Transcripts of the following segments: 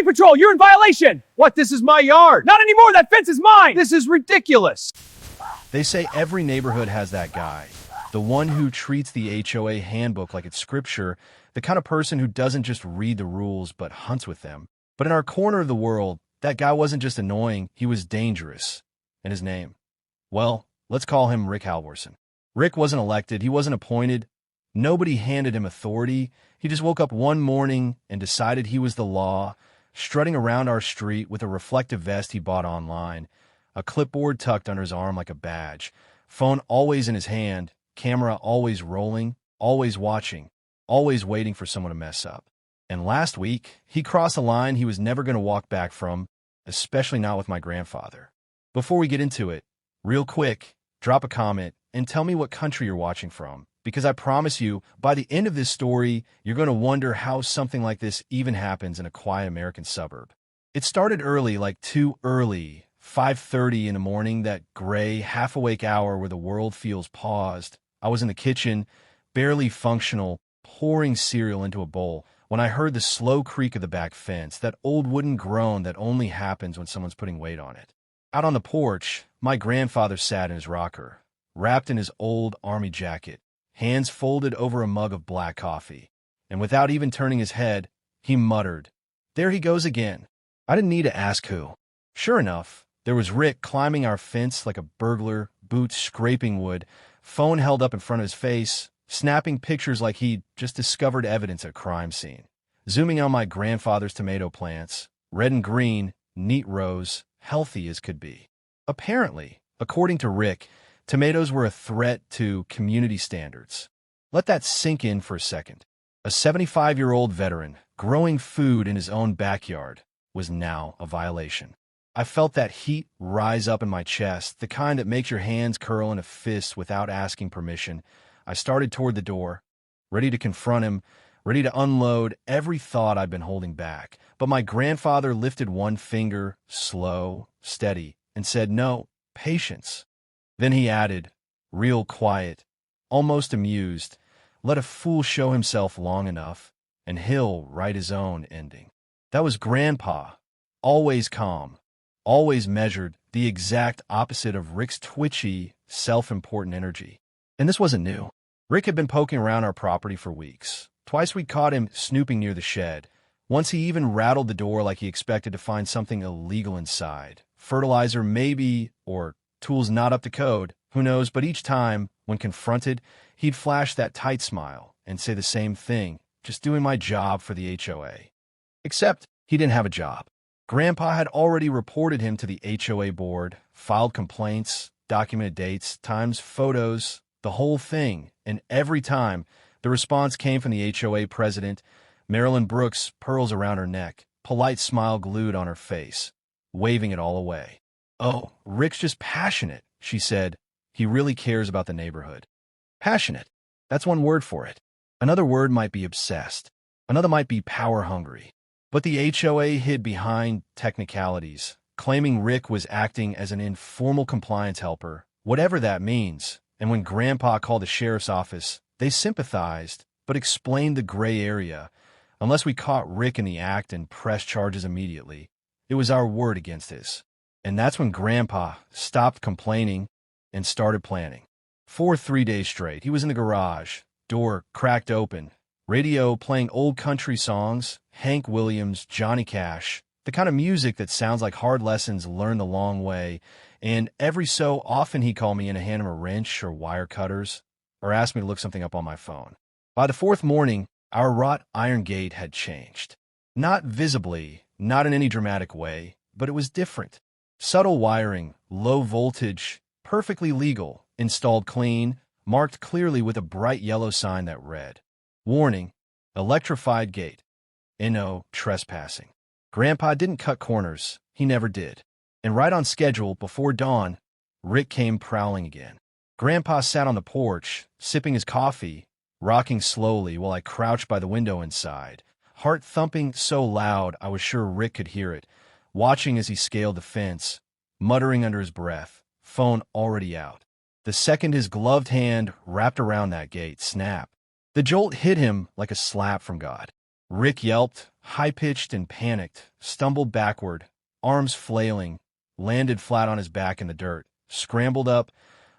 Highway Patrol, you're in violation! What? This is my yard! Not anymore, that fence is mine! This is ridiculous! They say every neighborhood has that guy. The one who treats the HOA handbook like it's scripture, the kind of person who doesn't just read the rules but hunts with them. But in our corner of the world, that guy wasn't just annoying, he was dangerous. And his name? Well, let's call him Rick Halvorson. Rick wasn't elected, he wasn't appointed. Nobody handed him authority. He just woke up one morning and decided he was the law, strutting around our street with a reflective vest he bought online, a clipboard tucked under his arm like a badge, phone always in his hand, camera always rolling, always watching, always waiting for someone to mess up. And last week, he crossed a line he was never going to walk back from, especially not with my grandfather. Before we get into it, real quick, drop a comment and tell me what country you're watching from. Because I promise you, by the end of this story, you're going to wonder how something like this even happens in a quiet American suburb. It started early, like too early, 5:30 in the morning, that gray, half-awake hour where the world feels paused. I was in the kitchen, barely functional, pouring cereal into a bowl, when I heard the slow creak of the back fence, that old wooden groan that only happens when someone's putting weight on it. Out on the porch, my grandfather sat in his rocker, wrapped in his old army jacket, hands folded over a mug of black coffee, and without even turning his head, he muttered, "There he goes again." I didn't need to ask who. Sure enough, there was Rick climbing our fence like a burglar, boots scraping wood, phone held up in front of his face, snapping pictures like he'd just discovered evidence at a crime scene, zooming on my grandfather's tomato plants, red and green, neat rows, healthy as could be. Apparently, according to Rick, tomatoes were a threat to community standards. Let that sink in for a second. A 75-year-old veteran growing food in his own backyard was now a violation. I felt that heat rise up in my chest, the kind that makes your hands curl in a fist without asking permission. I started toward the door, ready to confront him, ready to unload every thought I'd been holding back. But my grandfather lifted one finger, slow, steady, and said, "No, patience." Then he added, real quiet, almost amused, "Let a fool show himself long enough, and he'll write his own ending." That was Grandpa, always calm, always measured, the exact opposite of Rick's twitchy, self-important energy. And this wasn't new. Rick had been poking around our property for weeks. Twice we caught him snooping near the shed. Once he even rattled the door like he expected to find something illegal inside. Fertilizer maybe, or tools not up to code, who knows, but each time, when confronted, he'd flash that tight smile and say the same thing, "Just doing my job for the HOA." Except he didn't have a job. Grandpa had already reported him to the HOA board, filed complaints, documented dates, times, photos, the whole thing, and every time, the response came from the HOA president, Marilyn Brooks, pearls around her neck, polite smile glued on her face, waving it all away. "Oh, Rick's just passionate," she said. "He really cares about the neighborhood." Passionate. That's one word for it. Another word might be obsessed. Another might be power-hungry. But the HOA hid behind technicalities, claiming Rick was acting as an informal compliance helper, whatever that means. And when Grandpa called the sheriff's office, they sympathized, but explained the gray area. Unless we caught Rick in the act and pressed charges immediately, it was our word against his. And that's when Grandpa stopped complaining and started planning. For 3 days straight, he was in the garage, door cracked open, radio playing old country songs, Hank Williams, Johnny Cash, the kind of music that sounds like hard lessons learned the long way, and every so often he'd call me in to hand him a wrench or wire cutters, or ask me to look something up on my phone. By the fourth morning, our wrought iron gate had changed. Not visibly, not in any dramatic way, but it was different. Subtle wiring, low voltage, perfectly legal, installed clean, marked clearly with a bright yellow sign that read, "Warning, electrified gate. No trespassing." Grandpa didn't cut corners. He never did. And right on schedule, before dawn, Rick came prowling again. Grandpa sat on the porch, sipping his coffee, rocking slowly while I crouched by the window inside, heart thumping so loud I was sure Rick could hear it, watching as he scaled the fence, muttering under his breath, phone already out. The second his gloved hand wrapped around that gate, snap. The jolt hit him like a slap from God. Rick yelped, high-pitched and panicked, stumbled backward, arms flailing, landed flat on his back in the dirt, scrambled up,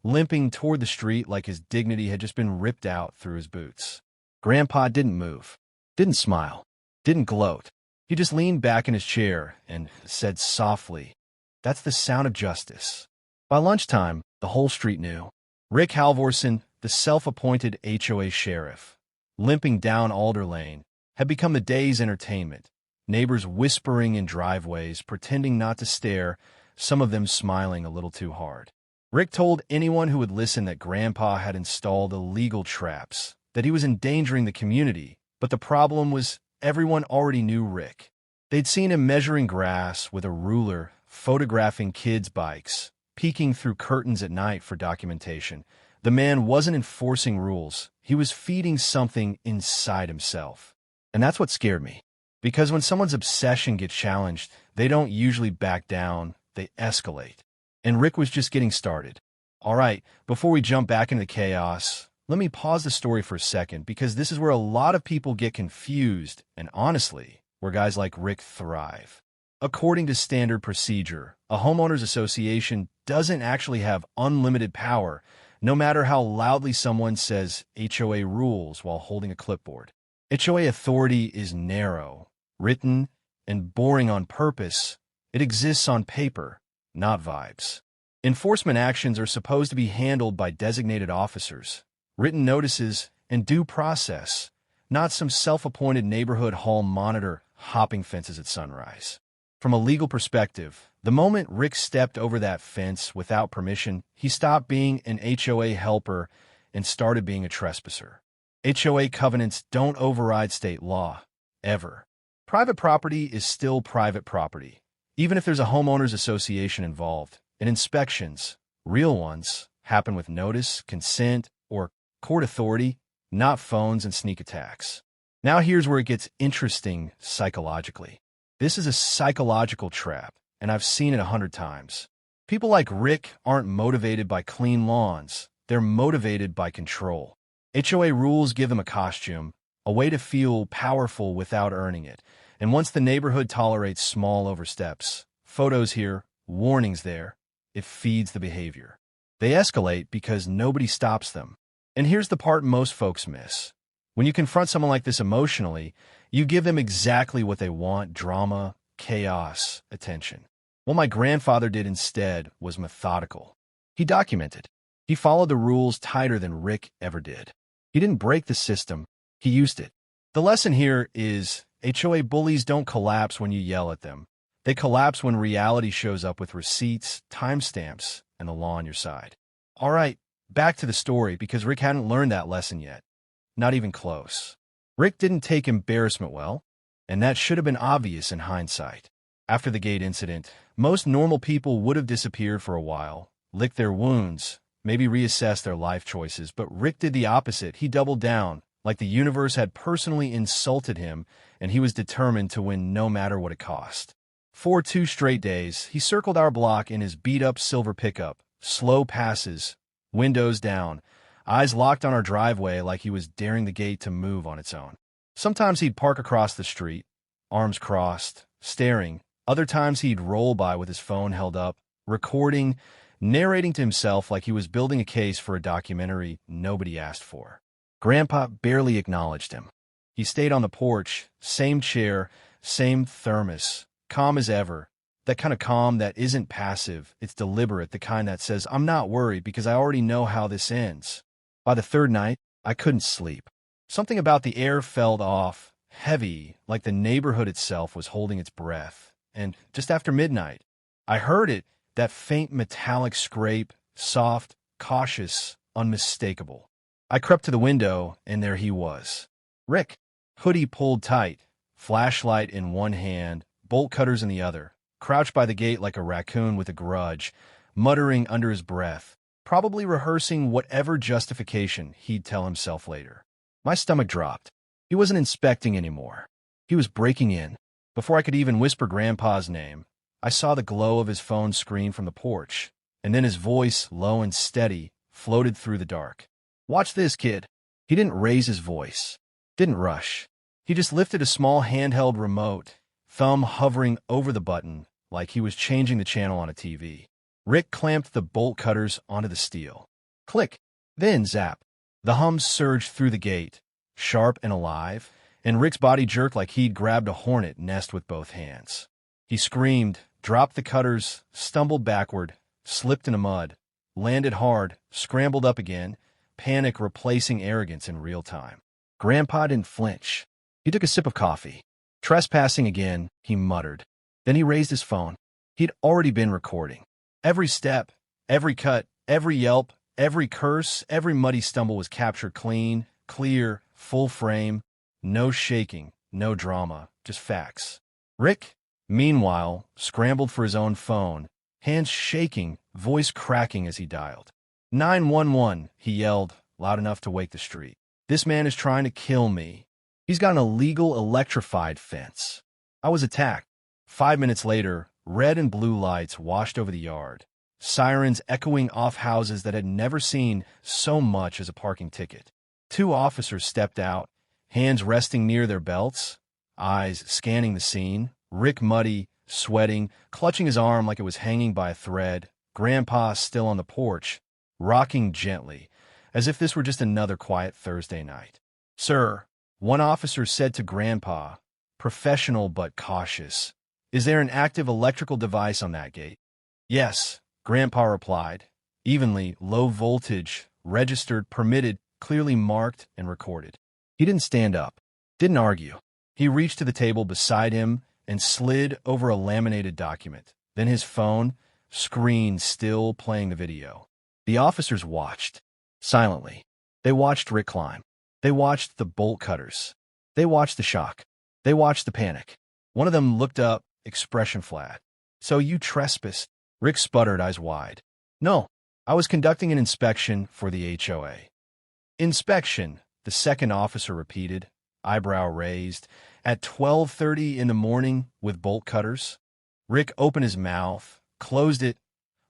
limping toward the street like his dignity had just been ripped out through his boots. Grandpa didn't move, didn't smile, didn't gloat. He just leaned back in his chair and said softly, "That's the sound of justice." By lunchtime, the whole street knew. Rick Halvorson, the self-appointed HOA sheriff, limping down Alder Lane, had become the day's entertainment. Neighbors whispering in driveways, pretending not to stare, some of them smiling a little too hard. Rick told anyone who would listen that Grandpa had installed illegal traps, that he was endangering the community, but the problem was everyone already knew Rick. They'd seen him measuring grass with a ruler, photographing kids' bikes, peeking through curtains at night for documentation. The man wasn't enforcing rules. He was feeding something inside himself. And that's what scared me. Because when someone's obsession gets challenged, they don't usually back down, they escalate. And Rick was just getting started. All right, before we jump back into the chaos, let me pause the story for a second, because this is where a lot of people get confused, and honestly, where guys like Rick thrive. According to standard procedure, a homeowners association doesn't actually have unlimited power, no matter how loudly someone says HOA rules while holding a clipboard. HOA authority is narrow, written, and boring on purpose. It exists on paper, not vibes. Enforcement actions are supposed to be handled by designated officers, written notices, and due process, not some self-appointed neighborhood hall monitor hopping fences at sunrise. From a legal perspective, the moment Rick stepped over that fence without permission, he stopped being an HOA helper and started being a trespasser. HOA covenants don't override state law, ever. Private property is still private property, even if there's a homeowners association involved, and inspections, real ones, happen with notice, consent, or court authority, not phones and sneak attacks. Now here's where it gets interesting psychologically. This is a psychological trap, and I've seen it 100 times. People like Rick aren't motivated by clean lawns. They're motivated by control. HOA rules give them a costume, a way to feel powerful without earning it. And once the neighborhood tolerates small oversteps, photos here, warnings there, it feeds the behavior. They escalate because nobody stops them. And here's the part most folks miss. When you confront someone like this emotionally, you give them exactly what they want: drama, chaos, attention. What my grandfather did instead was methodical. He documented. He followed the rules tighter than Rick ever did. He didn't break the system, he used it. The lesson here is HOA bullies don't collapse when you yell at them. They collapse when reality shows up with receipts, timestamps, and the law on your side. All right, back to the story, because Rick hadn't learned that lesson yet. Not even close. Rick didn't take embarrassment well, and that should have been obvious in hindsight. After the gate incident, most normal people would have disappeared for a while, licked their wounds, maybe reassessed their life choices, but Rick did the opposite. He doubled down, like the universe had personally insulted him, and he was determined to win no matter what it cost. For 2 straight days, he circled our block in his beat-up silver pickup, slow passes, windows down, eyes locked on our driveway like he was daring the gate to move on its own. Sometimes he'd park across the street, arms crossed, staring. Other times he'd roll by with his phone held up, recording, narrating to himself like he was building a case for a documentary nobody asked for. Grandpa barely acknowledged him. He stayed on the porch, same chair, same thermos, calm as ever. That kind of calm that isn't passive, it's deliberate, the kind that says, "I'm not worried because I already know how this ends." By the 3rd night, I couldn't sleep. Something about the air felt off, heavy, like the neighborhood itself was holding its breath. And just after midnight, I heard it, that faint metallic scrape, soft, cautious, unmistakable. I crept to the window, and there he was. Rick, hoodie pulled tight, flashlight in one hand, bolt cutters in the other, crouched by the gate like a raccoon with a grudge, muttering under his breath, probably rehearsing whatever justification he'd tell himself later. My stomach dropped. He wasn't inspecting anymore. He was breaking in. Before I could even whisper Grandpa's name, I saw the glow of his phone screen from the porch, and then his voice, low and steady, floated through the dark. "Watch this, kid." He didn't raise his voice, didn't rush. He just lifted a small handheld remote, thumb hovering over the button like he was changing the channel on a TV. Rick clamped the bolt cutters onto the steel. Click, then zap. The hum surged through the gate, sharp and alive, and Rick's body jerked like he'd grabbed a hornet nest with both hands. He screamed, dropped the cutters, stumbled backward, slipped in the mud, landed hard, scrambled up again, panic replacing arrogance in real time. Grandpa didn't flinch. He took a sip of coffee. Trespassing again, he muttered. Then he raised his phone. He'd already been recording. Every step, every cut, every yelp, every curse, every muddy stumble was captured clean, clear, full frame. No shaking, no drama, just facts. Rick, meanwhile, scrambled for his own phone, hands shaking, voice cracking as he dialed. 911, he yelled, loud enough to wake the street. This man is trying to kill me. He's got an illegal electrified fence. I was attacked. 5 minutes later, red and blue lights washed over the yard, sirens echoing off houses that had never seen so much as a parking ticket. 2 officers stepped out, hands resting near their belts, eyes scanning the scene. Rick muddy, sweating, clutching his arm like it was hanging by a thread. Grandpa still on the porch, rocking gently, as if this were just another quiet Thursday night. Sir, one officer said to Grandpa, professional but cautious, is there an active electrical device on that gate? Yes, Grandpa replied, evenly, low voltage, registered, permitted, clearly marked and recorded. He didn't stand up, didn't argue. He reached to the table beside him and slid over a laminated document. Then his phone, screen still playing the video. The officers watched, silently. They watched Rick climb. They watched the bolt cutters. They watched the shock. They watched the panic. One of them looked up, expression flat. So you trespassed? Rick sputtered, eyes wide. No, I was conducting an inspection for the HOA. Inspection, the second officer repeated, eyebrow raised. At 12:30 in the morning with bolt cutters? Rick opened his mouth, closed it,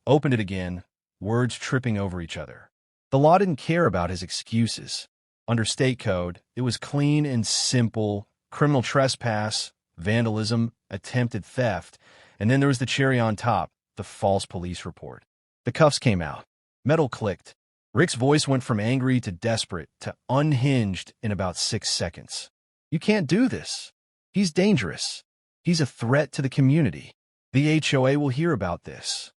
opened it again, words tripping over each other. The law didn't care about his excuses. Under state code, it was clean and simple: criminal trespass, vandalism, attempted theft, and then there was the cherry on top, the false police report. The cuffs came out. Metal clicked. Rick's voice went from angry to desperate to unhinged in about 6 seconds. You can't do this. He's dangerous. He's a threat to the community. The HOA will hear about this.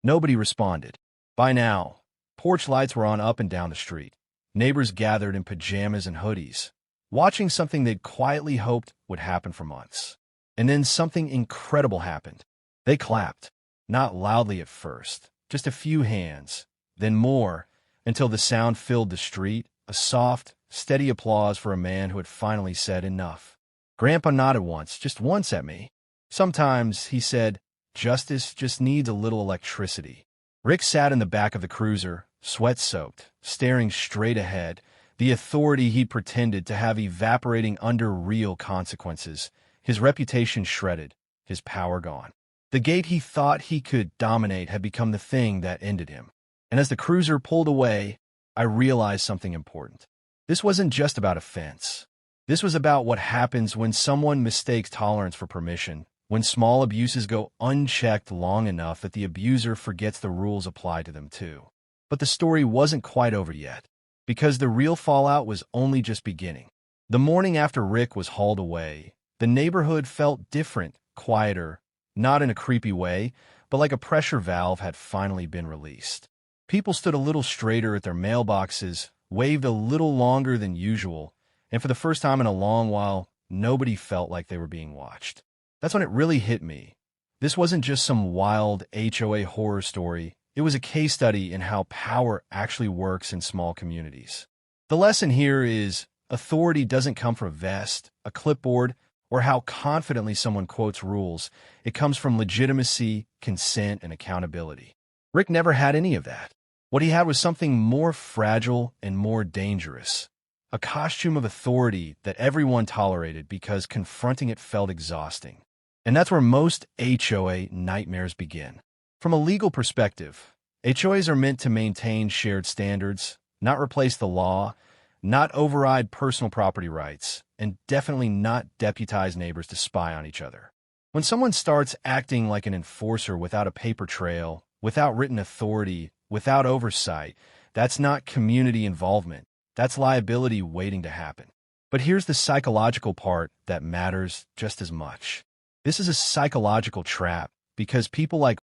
Nobody responded. By now, porch lights were on up and down the street. Neighbors gathered in pajamas and hoodies, watching something they'd quietly hoped would happen for months. And then something incredible happened. They clapped, not loudly at first, just a few hands, then more, until the sound filled the street, a soft, steady applause for a man who had finally said enough. Grandpa nodded once, just once at me. Sometimes, he said, justice just needs a little electricity. Rick sat in the back of the cruiser, sweat-soaked, staring straight ahead, the authority he'd pretended to have evaporating under real consequences, his reputation shredded, his power gone. The gate he thought he could dominate had become the thing that ended him. And as the cruiser pulled away, I realized something important. This wasn't just about a fence. This was about what happens when someone mistakes tolerance for permission, when small abuses go unchecked long enough that the abuser forgets the rules apply to them too. But the story wasn't quite over yet, because the real fallout was only just beginning. The morning after Rick was hauled away, the neighborhood felt different, quieter, not in a creepy way, but like a pressure valve had finally been released. People stood a little straighter at their mailboxes, waved a little longer than usual, and for the first time in a long while, nobody felt like they were being watched. That's when it really hit me. This wasn't just some wild HOA horror story. It was a case study in how power actually works in small communities. The lesson here is authority doesn't come from a vest, a clipboard, or how confidently someone quotes rules. It comes from legitimacy, consent, and accountability. Rick never had any of that. What he had was something more fragile and more dangerous. A costume of authority that everyone tolerated because confronting it felt exhausting. And that's where most HOA nightmares begin. From a legal perspective, HOAs are meant to maintain shared standards, not replace the law, not override personal property rights, and definitely not deputize neighbors to spy on each other. When someone starts acting like an enforcer without a paper trail, without written authority, without oversight, that's not community involvement. That's liability waiting to happen. But here's the psychological part that matters just as much. This is a psychological trap because people like